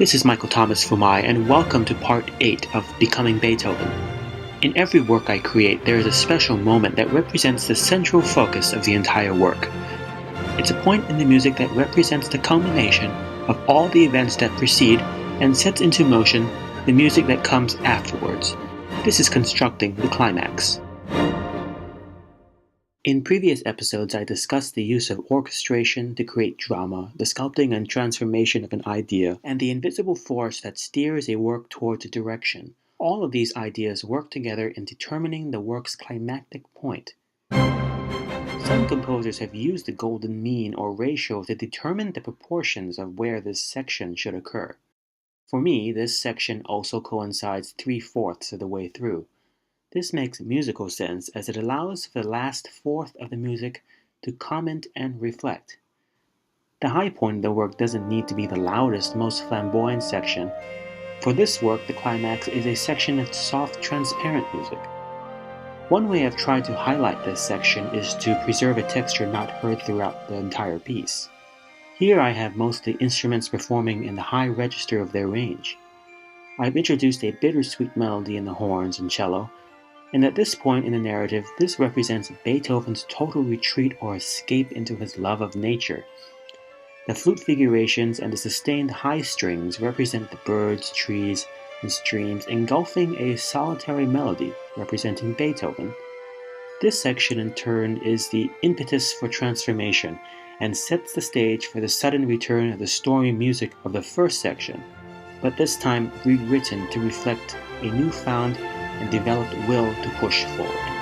This is Michael Thomas Foumai, and welcome to Part 8 of Becoming Beethoven. In every work I create, there is a special moment that represents the central focus of the entire work. It's a point in the music that represents the culmination of all the events that precede and sets into motion the music that comes afterwards. This is constructing the climax. In previous episodes, I discussed the use of orchestration to create drama, the sculpting and transformation of an idea, and the invisible force that steers a work towards a direction. All of these ideas work together in determining the work's climactic point. Some composers have used the golden mean or ratio to determine the proportions of where this section should occur. For me, this section also coincides 3/4 of the way through. This makes musical sense as it allows for the last fourth of the music to comment and reflect. The high point of the work doesn't need to be the loudest, most flamboyant section. For this work, the climax is a section of soft, transparent music. One way I've tried to highlight this section is to preserve a texture not heard throughout the entire piece. Here I have mostly instruments performing in the high register of their range. I've introduced a bittersweet melody in the horns and cello, and at this point in the narrative, this represents Beethoven's total retreat or escape into his love of nature. The flute figurations and the sustained high strings represent the birds, trees, and streams engulfing a solitary melody representing Beethoven. This section in turn is the impetus for transformation and sets the stage for the sudden return of the stormy music of the first section, but this time rewritten to reflect a newfound and developed will to push forward.